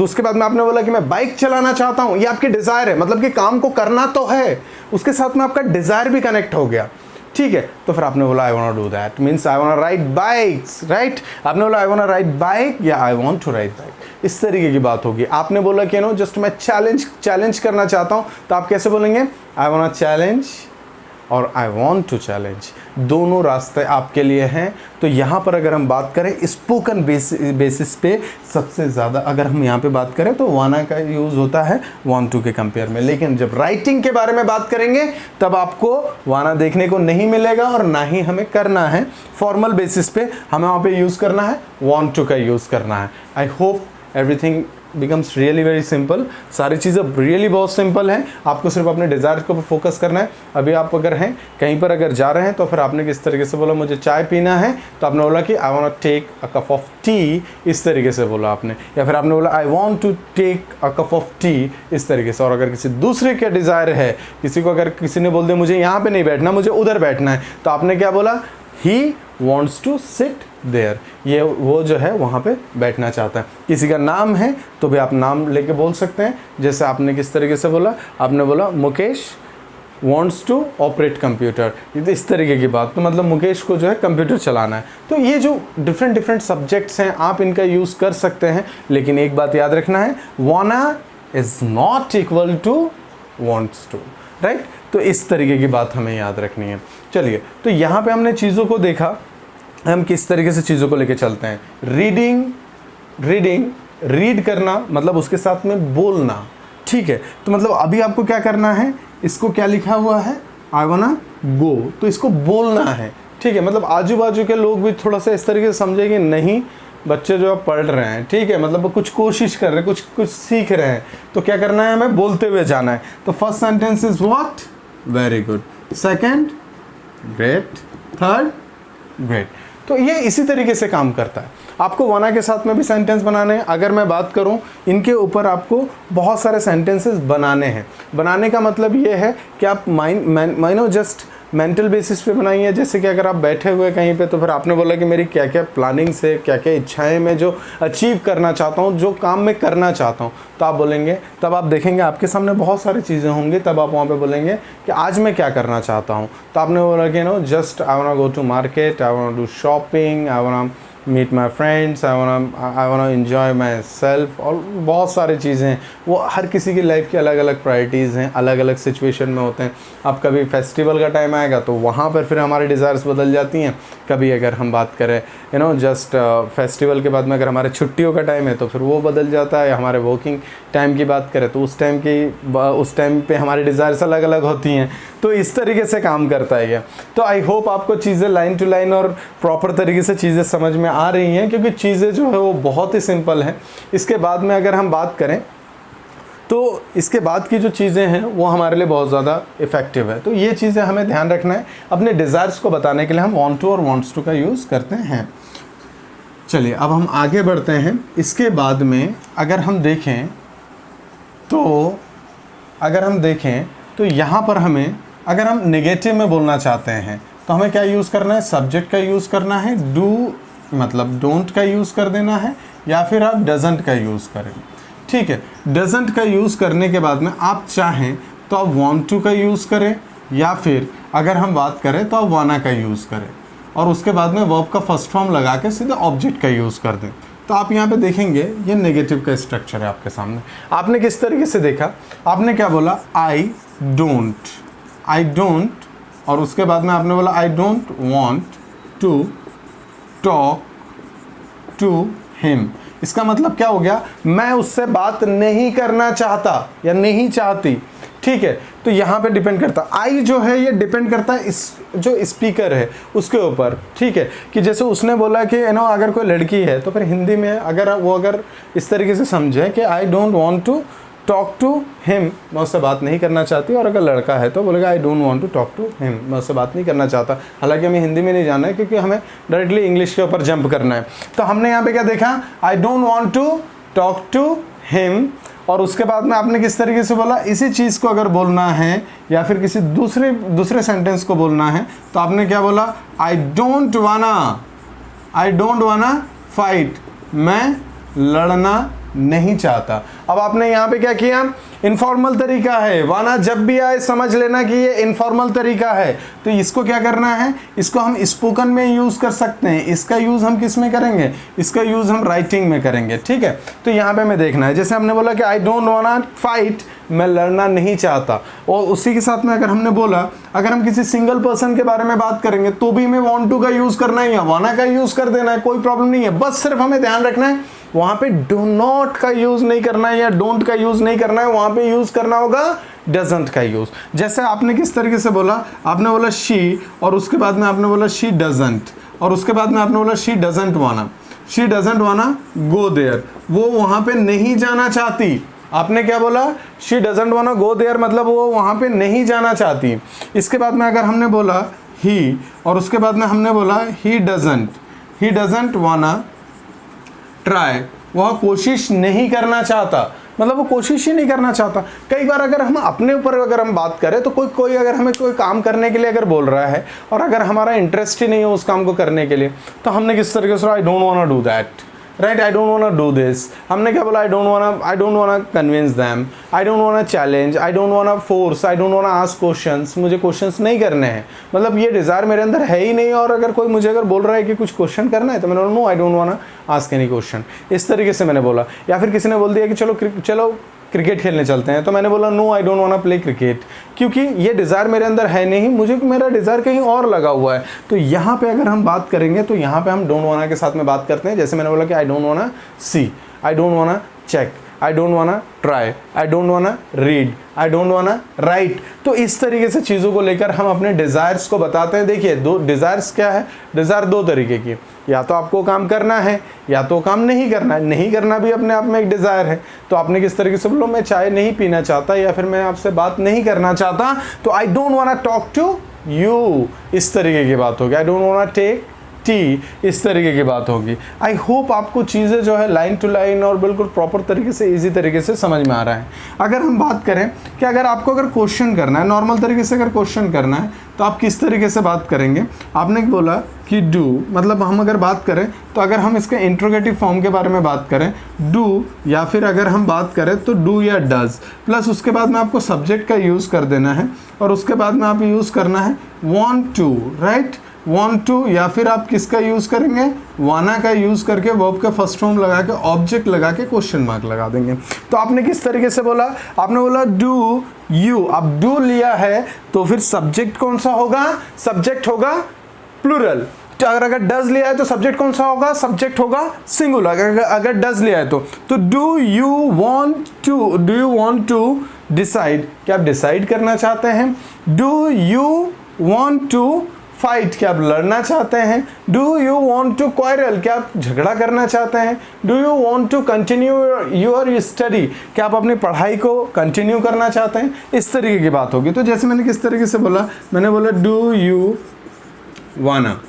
उसके बाद में आपने बोला कि मैं बाइक चलाना चाहता हूं। ये आपकी डिजायर है, मतलब कि काम को करना तो है, उसके साथ में आपका डिजायर भी कनेक्ट हो गया, ठीक है। तो फिर आपने बोला I want to do that, means I want to ride bikes, right. आपने बोला I want to ride bike या I want to ride bike, इस तरीके की बात होगी। आपने बोला कि जस्ट मैं चैलेंज करना चाहता हूं, तो आप कैसे बोलेंगे, आई वांट टू चैलेंज और आई वॉन्ट टू चैलेंज, दोनों रास्ते आपके लिए हैं। तो यहाँ पर अगर हम बात करें स्पोकन बेसिस पे सबसे ज़्यादा अगर हम यहाँ पे बात करें तो वाना का यूज़ होता है वांट टू के कंपेयर में, लेकिन जब राइटिंग के बारे में बात करेंगे तब आपको वाना देखने को नहीं मिलेगा और ना ही हमें करना है। फॉर्मल बेसिस पे हमें वहाँ पे यूज़ करना है वांट टू का यूज़ करना है। I hope everything becomes really very simple. सारी चीज़ें रियली बहुत सिंपल हैं, आपको सिर्फ अपने डिज़ायर को फोकस करना है। अभी आप अगर हैं कहीं पर अगर जा रहे हैं तो फिर आपने किस तरीके से बोला मुझे चाय पीना है, तो आपने बोला कि I want to take a cup of tea, इस तरीके से बोला आपने। या फिर आपने बोला I want to take a cup of tea, इस तरीके से। और अगर किसी दूसरे का डिज़ायर है, किसी को अगर किसी ने बोल दिया मुझे यहाँ पर नहीं बैठना मुझे उधर बैठना है, तो आपने क्या बोला, he wants to sit there, ये वो जो है वहाँ पे बैठना चाहता है। किसी का नाम है तो भी आप नाम लेके बोल सकते हैं, जैसे आपने किस तरीके से बोला, आपने बोला Mukesh wants to operate computer, ये तो इस तरीके की बात, तो मतलब मुकेश को जो है कंप्यूटर चलाना है। तो ये जो डिफरेंट सब्जेक्ट्स हैं आप इनका यूज़ कर सकते हैं, लेकिन एक बात याद रखना है, wanna is not equal to wants to, right. तो इस तरीके की बात हमें याद रखनी है। चलिए, तो यहाँ पे हमने चीज़ों को देखा, हम किस तरीके से चीज़ों को लेके चलते हैं। रीडिंग रीड करना मतलब उसके साथ में बोलना, ठीक है। तो मतलब अभी आपको क्या करना है, इसको क्या लिखा हुआ है, आई वाना गो, तो इसको बोलना है, ठीक है। मतलब आजू बाजू के लोग भी थोड़ा सा इस तरीके से समझेंगे, नहीं बच्चे जो आप पढ़ रहे हैं, ठीक है, मतलब वो कुछ कोशिश कर रहे हैं, कुछ सीख रहे हैं, तो क्या करना है, हमें बोलते हुए जाना है। तो first sentence is what, very good, second great, third great. तो ये इसी तरीके से काम करता है। आपको वाना के साथ में भी सेंटेंस बनाने हैं। अगर मैं बात करूं, इनके ऊपर आपको बहुत सारे सेंटेंसेस बनाने हैं। बनाने का मतलब ये है कि आप माइनो जस्ट मेंटल बेसिस पे बनाइए। जैसे कि अगर आप बैठे हुए कहीं पे, तो फिर आपने बोला कि मेरी क्या क्या प्लानिंग्स है, क्या क्या इच्छाएं मैं जो अचीव करना चाहता हूँ, जो काम मैं करना चाहता हूँ, तो आप बोलेंगे, तब आप देखेंगे आपके सामने बहुत सारी चीज़ें होंगी, तब आप वहाँ पे बोलेंगे कि आज मैं क्या करना चाहता हूँ। तो आपने बोला कि no just I want go to market, I want do shopping, I want meet my friends, I want enjoy my self, और बहुत सारी चीज़ें हैं। वो हर किसी की लाइफ की अलग अलग प्रायोरिटीज़ हैं, अलग अलग सिचुएशन में होते हैं। अब कभी फेस्टिवल का टाइम आएगा तो वहाँ पर फिर हमारी डिज़ायर्स बदल जाती हैं। कभी अगर हम बात करें जस्ट फेस्टिवल के बाद में अगर हमारे छुट्टियों का टाइम है तो फिर वो बदल जाता है। हमारे वर्किंग टाइम की बात करें तो उस टाइम पे हमारी डिज़ायर्स अलग अलग होती हैं। तो इस तरीके से काम करता है ये। तो आई होप आपको चीज़ें लाइन टू लाइन और प्रॉपर तरीके से चीज़ें समझ में आ रही हैं, क्योंकि चीज़ें जो है वो बहुत ही सिंपल हैं। इसके बाद में अगर हम बात करें तो इसके बाद की जो चीज़ें हैं वो हमारे लिए बहुत ज़्यादा इफ़ेक्टिव है। तो ये चीज़ें हमें ध्यान रखना है। अपने डिज़ायर्स को बताने के लिए हम वांट टू और वांट्स टू का यूज़ करते हैं। चलिए अब हम आगे बढ़ते हैं। इसके बाद में अगर हम देखें तो यहाँ पर हमें, अगर हम नेगेटिव में बोलना चाहते हैं तो हमें क्या यूज़ करना है, सब्जेक्ट का यूज़ करना है, डू मतलब डोंट का यूज़ कर देना है, या फिर आप डजंट का यूज़ करें, ठीक है। डजंट का यूज़ करने के बाद में आप चाहें तो आप वांट टू का यूज़ करें, या फिर अगर हम बात करें तो आप वाना का यूज़ करें, और उसके बाद में वर्ब का फर्स्ट फॉर्म लगा के सीधे ऑब्जेक्ट का यूज़ कर दें। तो आप यहाँ पे देखेंगे ये नेगेटिव का स्ट्रक्चर है आपके सामने। आपने किस तरीके से देखा, आपने क्या बोला, आई डोंट, और उसके बाद में आपने बोला I don't want to talk to him. इसका मतलब क्या हो गया, मैं उससे बात नहीं करना चाहता या नहीं चाहती, ठीक है। तो यहाँ पे डिपेंड करता, आई जो है ये डिपेंड करता है इस जो स्पीकर है उसके ऊपर, ठीक है। कि जैसे उसने बोला कि अगर कोई लड़की है तो फिर हिंदी में अगर इस तरीके से समझे कि I don't want to talk to him, मैं उससे बात नहीं करना चाहती, और अगर लड़का है तो बोलेगा I don't want to talk to him, मैं उससे बात नहीं करना चाहता। हालांकि हमें हिंदी में नहीं जाना है क्योंकि हमें डायरेक्टली इंग्लिश के ऊपर जंप करना है। तो हमने यहाँ पे क्या देखा, I don't want to talk to him, और उसके बाद में आपने किस तरीके से बोला, इसी चीज़ को अगर बोलना है या फिर किसी दूसरे सेंटेंस को बोलना है तो आपने क्या बोला, आई डोंट वाना फाइट, मैं लड़ना नहीं चाहता। अब आपने यहाँ पे क्या किया, इनफॉर्मल तरीका है। वाना जब भी आए समझ लेना कि ये इनफॉर्मल तरीका है। तो इसको क्या करना है, इसको हम स्पोकन में यूज़ कर सकते हैं। इसका यूज़ हम किस में करेंगे, इसका यूज़ हम राइटिंग में करेंगे, ठीक है। तो यहाँ पे हमें देखना है, जैसे हमने बोला कि आई डोंट वाना फाइट, मैं लड़ना नहीं चाहता। और उसी के साथ में अगर हमने बोला, अगर हम किसी सिंगल पर्सन के बारे में बात करेंगे तो भी हमें वांट टू का यूज़ करना ही है, वाना का यूज़ कर देना है, कोई प्रॉब्लम नहीं है। बस सिर्फ हमें ध्यान रखना है वहाँ पे डू नॉट का यूज़ नहीं करना है या डोंट का यूज़ नहीं करना है, वहाँ पे यूज़ करना होगा डजंट का यूज़। जैसे आपने किस तरीके से बोला, आपने बोला शी और उसके बाद में आपने बोला शी डजंट, और उसके बाद में आपने बोला शी डजंट वाना, शी डजंट वाना गो देयर, वो वहाँ पे नहीं जाना चाहती। आपने क्या बोला, शी डजंट वाना गो देयर, मतलब वो वहाँ पे नहीं जाना चाहती। इसके बाद में अगर हमने बोला ही और उसके बाद में हमने बोला ही डजंट वाना ट्राई, वह कोशिश नहीं करना चाहता, मतलब वो कोशिश ही नहीं करना चाहता। कई बार अगर हम अपने ऊपर अगर हम बात करें तो कोई अगर हमें कोई काम करने के लिए अगर बोल रहा है और अगर हमारा इंटरेस्ट ही नहीं है उस काम को करने के लिए, तो हमने किस तरीके से, I don't want to do that, right, I don't want do this. हमने क्या बोला, I don't want convince them, I don't want challenge, I don't want force, I don't want ask questions, मुझे क्वेश्चंस नहीं करने हैं, मतलब ये desire मेरे अंदर है ही नहीं। और अगर कोई मुझे अगर बोल रहा है कि कुछ क्वेश्चन करना है तो मैंने बोला no, I don't want ask any question, इस तरीके से मैंने बोला। या फिर किसी ने बोल दिया कि चलो क्रिकेट खेलने चलते हैं, तो मैंने बोला no, I don't want play cricket, क्योंकि ये डिज़ायर मेरे अंदर है नहीं, मुझे मेरा डिज़ायर कहीं और लगा हुआ है। तो यहाँ पे अगर हम बात करेंगे तो यहाँ पे हम डोंट वांट के साथ में बात करते हैं। जैसे मैंने बोला कि I don't want see, I don't want check, I don't want try, I don't want read, I don't want write. तो इस तरीके से चीज़ों को लेकर हम अपने डिज़ायर्स को बताते हैं। देखिए दो डिज़ायर्स क्या है, डिज़ायर दो तरीके की, या तो आपको काम करना है या तो काम नहीं करना है। नहीं करना भी अपने आप में एक डिज़ायर है। तो आपने किस तरीके से बोलो, मैं चाय नहीं पीना चाहता या फिर मैं आपसे बात नहीं करना चाहता, तो I don't want talk to you, इस तरीके की बात होगी। I don't want take tea, इस तरीके की बात होगी। आई होप आपको चीज़ें जो है लाइन टू लाइन और बिल्कुल प्रॉपर तरीके से, इजी तरीके से समझ में आ रहा है। अगर हम बात करें कि अगर आपको अगर क्वेश्चन करना है, नॉर्मल तरीके से अगर क्वेश्चन करना है तो आप किस तरीके से बात करेंगे। आपने बोला कि डू, मतलब हम अगर बात करें तो अगर हम इसके इंट्रोगेटिव फॉर्म के बारे में बात करें, डू, या फिर अगर हम बात करें तो डू या डज, प्लस उसके बाद में आपको सब्जेक्ट का यूज़ कर देना है और उसके बाद में आप यूज़ करना है want to, right, want to, या फिर आप किसका यूज़ करेंगे, वाना का यूज़ करके वर्ब का फर्स्ट फॉर्म लगा के ऑब्जेक्ट लगा के क्वेश्चन मार्क लगा देंगे। तो आपने किस तरीके से बोला, आपने बोला डू यू, अब डू लिया है तो फिर सब्जेक्ट कौन सा होगा, सब्जेक्ट होगा प्लूरल। तो अगर डज लिया है तो सब्जेक्ट कौन सा होगा, सब्जेक्ट होगा सिंगुलर। अगर डज लिया है तो do you want to decide, क्या आप डिसाइड करना चाहते हैं। Do you want to fight, क्या आप लड़ना चाहते हैं। Do you want to quarrel, क्या आप झगड़ा करना चाहते हैं। Do you want to continue your study, क्या आप अपनी पढ़ाई को कंटिन्यू करना चाहते हैं। इस तरीके की बात होगी। तो जैसे मैंने किस तरीके से बोला, मैंने बोला डू यू वाना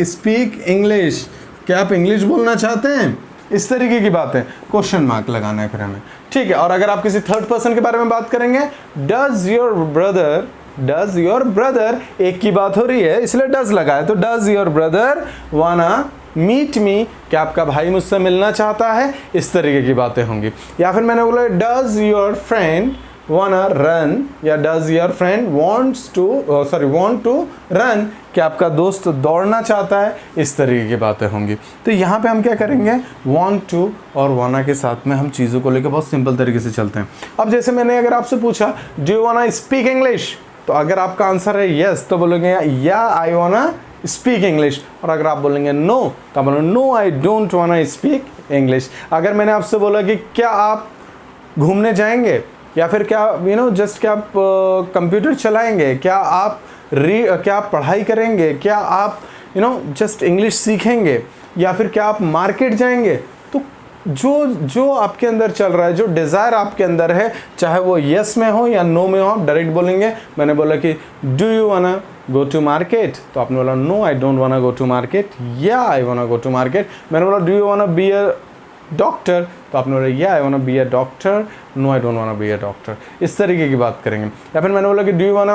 स्पीक इंग्लिश, क्या आप इंग्लिश बोलना चाहते हैं। इस तरीके की बात है, क्वेश्चन मार्क लगाना है फिर हमें, ठीक है। और अगर आप किसी थर्ड पर्सन के बारे में बात करेंगे, डज योर ब्रदर, एक की बात हो रही है इसलिए डज लगा है, तो डज योर ब्रदर वाना मीट मी, क्या आपका भाई मुझसे मिलना चाहता है। इस तरीके की बातें होंगी। या फिर मैंने बोला does your friend wanna run, या does your friend want to run, क्या आपका दोस्त दौड़ना चाहता है। इस तरीके की बातें होंगी। तो यहाँ पे हम क्या करेंगे, want to और wanna के साथ में हम चीज़ों को लेकर बहुत सिंपल तरीके से चलते हैं। अब जैसे मैंने अगर आपसे पूछा do you wanna speak English, तो अगर आपका आंसर है yes तो बोलोगे yeah I wanna speak English, और अगर आप बोलेंगे no तो बोलोगे no I don't wanna speak English। अगर मैंने आपसे बोला कि क्या आप घूमने जाएंगे, या फिर क्या जस्ट क्या आप कंप्यूटर चलाएंगे, क्या आप पढ़ाई करेंगे, क्या आप जस्ट इंग्लिश सीखेंगे, या फिर क्या आप मार्केट जाएंगे, तो जो आपके अंदर चल रहा है, जो डिज़ायर आपके अंदर है, चाहे वो यस में हो या नो में हो, आप डायरेक्ट बोलेंगे। मैंने बोला कि डू यू वाना गो टू मार्केट, तो आपने बोला नो आई डोंट वाना गो टू मार्केट, या आई वाना गो टू मार्केट। मैंने बोला do you wanna be a doctor, तो आपने बोला या I want be a doctor, no I don't want be a doctor. इस तरीके की बात करेंगे। या फिर मैंने बोला कि do you want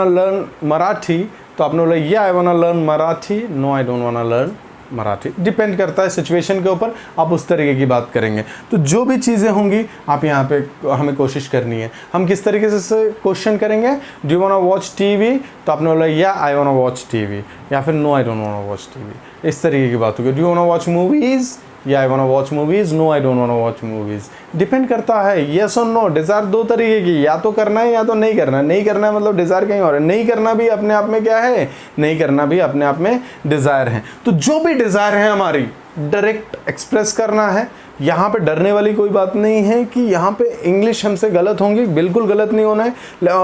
learn Marathi, तो आपने बोला या I want learn Marathi, no I don't want learn Marathi, depend करता है सिचुएशन के ऊपर, आप उस तरीके की बात करेंगे। तो जो भी चीज़ें होंगी आप यहाँ पे हमें कोशिश करनी है। हम किस तरीके से क्वेश्चन करेंगे, do you want to watch TV, तो आपने बोला या I want to watch TV, या फिर no I don't want to watch TV, इस तरीके की बात होगी। Do you want to watch movies, या I want to watch movies, no I don't want to watch movies. Depend करता है, येस और नो। डिज़ायर दो तरीके की, या तो करना है या तो नहीं करना है। नहीं करना है मतलब डिज़ायर कहीं और है, नहीं करना भी अपने आप में क्या है, नहीं करना भी अपने आप में डिज़ायर है। तो जो भी डिज़ायर है हमारी डायरेक्ट एक्सप्रेस करना है। यहाँ पे डरने वाली कोई बात नहीं है कि यहाँ पे इंग्लिश हमसे गलत होंगी, बिल्कुल गलत नहीं होना है,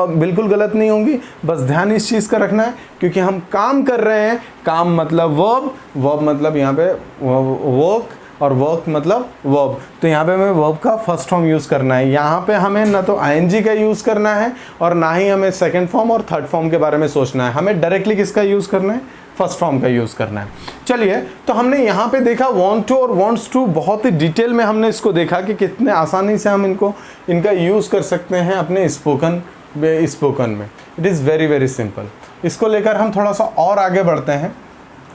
बिल्कुल गलत नहीं होंगी। बस ध्यान इस चीज़ का रखना है क्योंकि हम काम कर रहे हैं। काम मतलब वर्ब, वर्ब मतलब यहाँ पे वर्क, और वर्क मतलब वर्ब। तो यहाँ पे हमें वर्ब का फर्स्ट फॉर्म यूज़ करना है। यहाँ पे हमें ना तो आईएनजी का यूज़ करना है और ना ही हमें सेकंड फॉर्म और थर्ड फॉर्म के बारे में सोचना है। हमें डायरेक्टली किसका यूज़ करना है, फर्स्ट फॉर्म का यूज़ करना है। चलिए, तो हमने यहाँ पे देखा वांट टू और वांट्स टू, बहुत ही डिटेल में हमने इसको देखा कि कितने आसानी से हम इनका यूज़ कर सकते हैं अपने स्पोकन में। It is very very simple. इसको लेकर हम थोड़ा सा और आगे बढ़ते हैं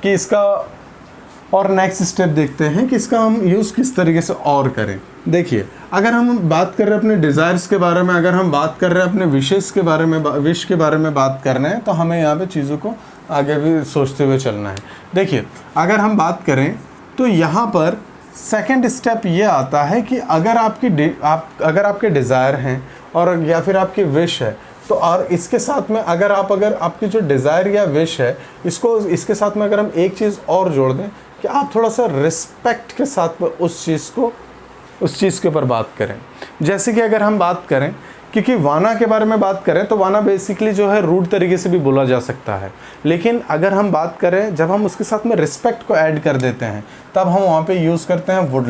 कि इसका और नेक्स्ट स्टेप देखते हैं कि इसका हम यूज़ किस तरीके से और करें। देखिए, अगर हम बात कर रहे हैं अपने डिज़ायर्स के बारे में, अगर हम बात कर रहे हैं अपने विशेस के बारे में, विश के बारे में बात करना है, तो हमें यहाँ पे चीज़ों को आगे भी सोचते हुए चलना है। देखिए, अगर हम बात करें तो यहाँ पर सेकंड स्टेप ये आता है कि अगर आपके डिज़ायर हैं और या फिर आपकी विश है, तो और इसके साथ में अगर आपकी जो डिज़ायर या विश है, इसके साथ में अगर हम एक चीज़ और जोड़ दें कि आप थोड़ा सा रिस्पेक्ट के साथ में उस चीज़ के ऊपर बात करें। जैसे कि अगर हम बात करें, क्योंकि वाना के बारे में बात करें तो वाना बेसिकली जो है रूड तरीके से भी बोला जा सकता है, लेकिन अगर हम बात करें जब हम उसके साथ में रिस्पेक्ट को ऐड कर देते हैं तब हम वहाँ पे यूज़ करते हैं वुड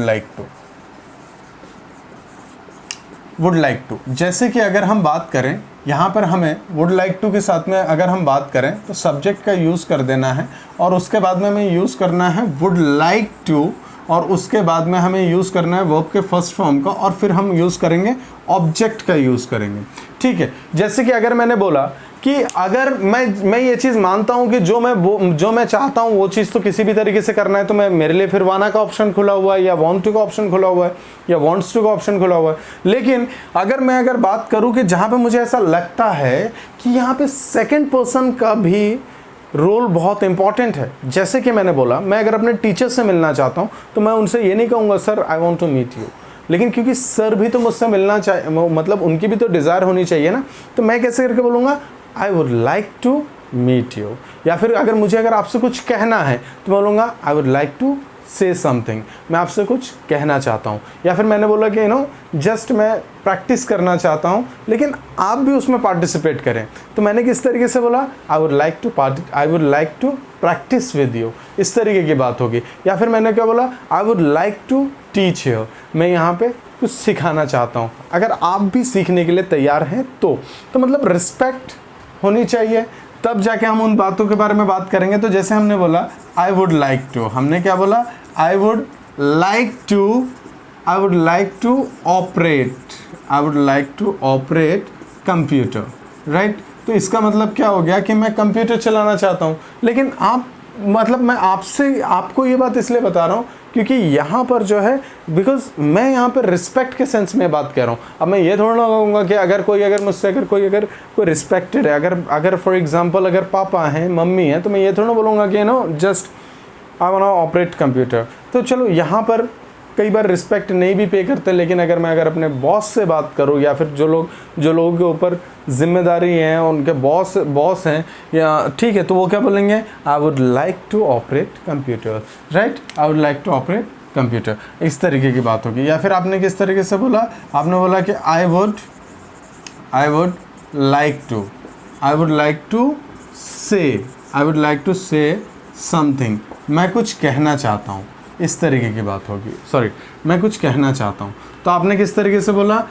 लाइक टू। जैसे कि अगर हम बात करें यहाँ पर हमें वुड लाइक टू के साथ में अगर हम बात करें तो सब्जेक्ट का यूज़ कर देना है और उसके बाद में हमें यूज़ करना है वुड लाइक टू, और उसके बाद में हमें यूज़ करना है वर्ब के फर्स्ट फॉर्म का, और फिर हम यूज़ करेंगे ऑब्जेक्ट का यूज़ करेंगे। ठीक है, जैसे कि अगर मैंने बोला कि अगर मैं ये चीज़ मानता हूँ कि जो मैं चाहता हूँ वो चीज़ तो किसी भी तरीके से करना है, तो मेरे लिए फिर वाना का ऑप्शन खुला हुआ है, या वांट टू का ऑप्शन खुला हुआ है, या वांट्स टू का ऑप्शन खुला हुआ है। लेकिन अगर बात करूँ कि जहाँ पे मुझे ऐसा लगता है कि यहाँ पे सेकंड पर्सन का भी रोल बहुत इंपॉर्टेंट है। जैसे कि मैंने बोला, मैं अगर अपने टीचर से मिलना चाहता हूँ तो मैं उनसे ये नहीं कहूँगा sir I want to meet you, लेकिन क्योंकि सर भी तो मुझसे मिलना चाहिए, मतलब उनकी भी तो डिज़ायर होनी चाहिए ना, तो मैं कैसे करके बोलूँगा I would like to meet you. या फिर अगर आपसे कुछ कहना है तो मैं बोलूँगा I would like to say something, मैं आपसे कुछ कहना चाहता हूँ। या फिर मैंने बोला कि जस्ट मैं प्रैक्टिस करना चाहता हूँ, लेकिन आप भी उसमें पार्टिसिपेट करें, तो मैंने किस तरीके से बोला I would like to practise with you, इस तरीके की बात होगी। या फिर मैंने क्या बोला, I would like to teach you, मैं यहाँ पे कुछ सिखाना चाहता हूँ। अगर आप भी सीखने के लिए तैयार हैं तो मतलब रिस्पेक्ट होनी चाहिए, तब जाके हम उन बातों के बारे में बात करेंगे। तो जैसे हमने बोला आई वुड लाइक टू, हमने क्या बोला, I would like to operate computer, right. तो इसका मतलब क्या हो गया कि मैं कंप्यूटर चलाना चाहता हूँ। लेकिन मैं आपको ये बात इसलिए बता रहा हूँ क्योंकि यहाँ पर जो है, बिकॉज मैं यहाँ पर रिस्पेक्ट के सेंस में बात कर रहा हूँ। अब मैं ये थोड़ा ना कहूँगा कि अगर कोई रिस्पेक्टेड है, अगर फॉर एग्जांपल अगर पापा हैं, मम्मी हैं, तो मैं ये थोड़ा बोलूँगा कि just I want to operate computer. तो चलो, यहाँ पर कई बार रिस्पेक्ट नहीं भी पे करते, लेकिन अगर अपने बॉस से बात करूँ, या फिर जो लोगों के ऊपर जिम्मेदारी है, उनके बॉस हैं, या ठीक है, तो वो क्या बोलेंगे, I would like to operate computer, right, I would like to operate computer, इस तरीके की बात होगी। या फिर आपने किस तरीके से बोला, आपने बोला कि I would like to say something, मैं कुछ कहना चाहता हूँ, इस तरीके की बात होगी। मैं कुछ कहना चाहता हूँ, तो आपने किस तरीके से बोला,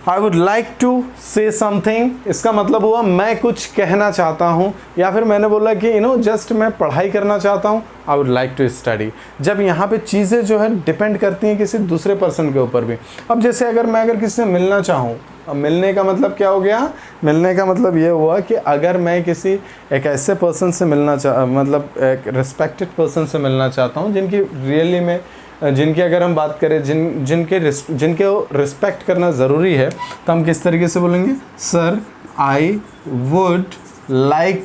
I would like to say something, इसका मतलब हुआ मैं कुछ कहना चाहता हूँ। या फिर मैंने बोला कि जस्ट मैं पढ़ाई करना चाहता हूँ, I would like to study. जब यहाँ पे चीज़ें जो है डिपेंड करती हैं किसी दूसरे पर्सन के ऊपर भी। अब जैसे अगर किसी से मिलना चाहूँ, अब मिलने का मतलब क्या हो गया, मिलने का मतलब ये हुआ कि अगर मैं किसी एक ऐसे पर्सन से मतलब एक रिस्पेक्टेड पर्सन से मिलना चाहता हूँ जिनकी रियली में जिनकी अगर हम बात करें जिनके रिस्पेक्ट करना ज़रूरी है, तो हम किस तरीके से बोलेंगे, sir I would like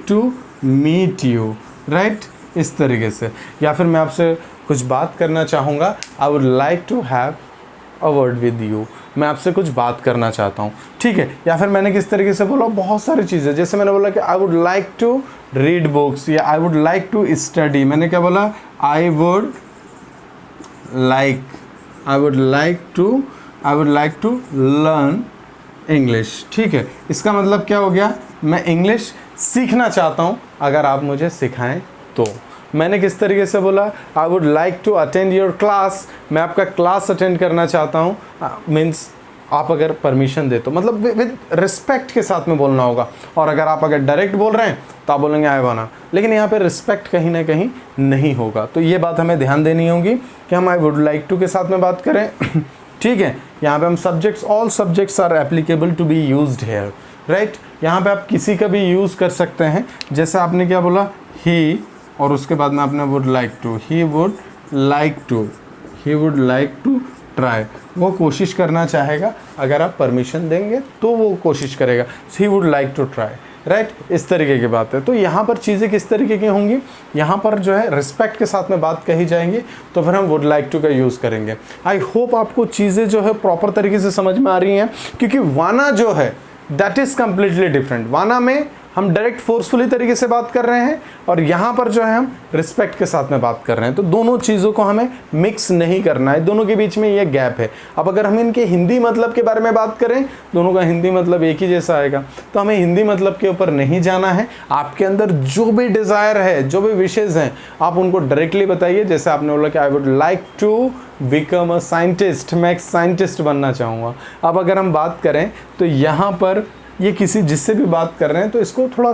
to meet you, right, इस तरीके से। या फिर मैं आपसे कुछ बात करना चाहूँगा, I would like to have a word with you, मैं आपसे कुछ बात करना चाहता हूँ, ठीक है। या फिर मैंने किस तरीके से बोला, बहुत सारी चीज़ें, जैसे मैंने बोला कि I would like to read books या I would like to study, मैंने क्या बोला, I would like to learn English, ठीक है। इसका मतलब क्या हो गया, मैं इंग्लिश सीखना चाहता हूँ, अगर आप मुझे सिखाएं तो। मैंने किस तरीके से बोला, I would like to attend your class, मैं आपका क्लास अटेंड करना चाहता हूँ, मीन्स आप अगर परमिशन दे तो, मतलब विद रिस्पेक्ट के साथ में बोलना होगा। और अगर डायरेक्ट बोल रहे हैं तो आप बोलेंगे आई वाना, लेकिन यहाँ पे रिस्पेक्ट कहीं ना कहीं नहीं होगा। तो ये बात हमें ध्यान देनी होगी कि हम आई वुड लाइक टू के साथ में बात करें ठीक है। यहाँ पे हम subjects, all subjects are applicable to be used here, right. यहाँ पे आप किसी का भी यूज़ कर सकते हैं, जैसे आपने क्या बोला, ही, और उसके बाद में आपने would like to, he would like to try, वो कोशिश करना चाहेगा, अगर आप परमिशन देंगे तो वो कोशिश करेगा, he would like to try, right, इस तरीके की बात है। तो यहाँ पर चीज़ें किस तरीके की होंगी, यहाँ पर जो है रिस्पेक्ट के साथ में बात कही जाएंगी, तो फिर हम वुड लाइक टू का यूज़ करेंगे। आई होप आपको चीज़ें जो है प्रॉपर तरीके से समझ में आ रही हैं, क्योंकि वाना जो है दैट इज़ कम्प्लीटली डिफरेंट। वाना में हम डायरेक्ट फोर्सफुली तरीके से बात कर रहे हैं, और यहाँ पर जो है हम रिस्पेक्ट के साथ में बात कर रहे हैं। तो दोनों चीज़ों को हमें मिक्स नहीं करना है, दोनों के बीच में ये गैप है। अब अगर हम इनके हिंदी मतलब के बारे में बात करें, दोनों का हिंदी मतलब एक ही जैसा आएगा, तो हमें हिंदी मतलब के ऊपर नहीं जाना है। आपके अंदर जो भी डिज़ायर है, जो भी विशेज़ हैं, आप उनको डायरेक्टली बताइए। जैसे आपने बोला कि I would like to become a scientist, मैं एक साइंटिस्ट बनना चाहूँगा। अब अगर हम बात करें तो यहाँ पर ये किसी जिससे भी बात कर रहे हैं, तो इसको थोड़ा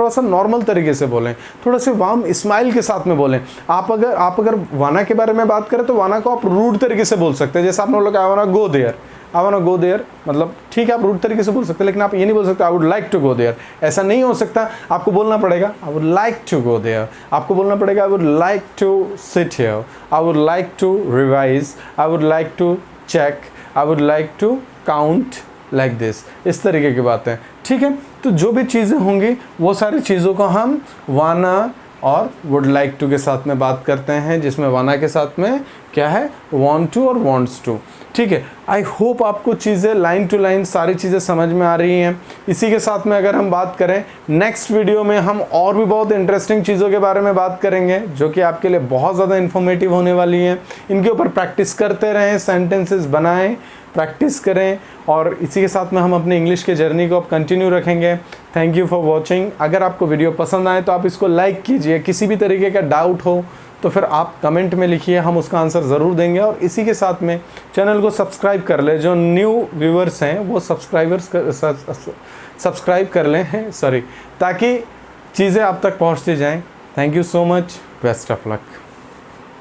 सा नॉर्मल तरीके से बोलें, थोड़ा से वार्म स्माइल के साथ में बोलें। आप अगर वाना के बारे में बात करें तो वाना को आप रूड तरीके से बोल सकते हैं। जैसे आपने बोला आई वाना गो देयर, मतलब ठीक है, आप रूड तरीके से बोल सकते हैं, लेकिन आप ये नहीं बोल सकते I would like to go there, ऐसा नहीं हो सकता। आपको बोलना पड़ेगा I would like to go there, आपको बोलना पड़ेगा I would like to sit here, I would like to revise, I would like to check, I would like to count like this, इस तरीके की बातें, ठीक है। तो जो भी चीज़ें होंगी वो सारी चीज़ों को हम वाना और वुड लाइक टू के साथ में बात करते हैं, जिसमें वाना के साथ में क्या है, वांट टू और वांट्स टू, ठीक है। आई होप आपको चीज़ें लाइन टू लाइन सारी चीज़ें समझ में आ रही हैं। इसी के साथ में अगर हम बात करें, नेक्स्ट वीडियो में हम और भी बहुत इंटरेस्टिंग चीज़ों के बारे में बात करेंगे, जो कि आपके लिए बहुत ज़्यादा इन्फॉर्मेटिव होने वाली हैं। इनके ऊपर प्रैक्टिस करते रहें, सेंटेंसेस बनाएं, प्रैक्टिस करें, और इसी के साथ में हम अपने इंग्लिश के जर्नी को अब कंटिन्यू रखेंगे। Thank you for watching. अगर आपको वीडियो पसंद आए तो आप इसको लाइक कीजिए। किसी भी तरीके का डाउट हो तो फिर आप कमेंट में लिखिए, हम उसका आंसर ज़रूर देंगे। और इसी के साथ में चैनल को सब्सक्राइब कर लें, जो न्यू व्यूवर्स हैं वो सब्सक्राइब कर लें, ताकि चीज़ें आप तक पहुँचती जाएँ। Thank you so much, best of luck.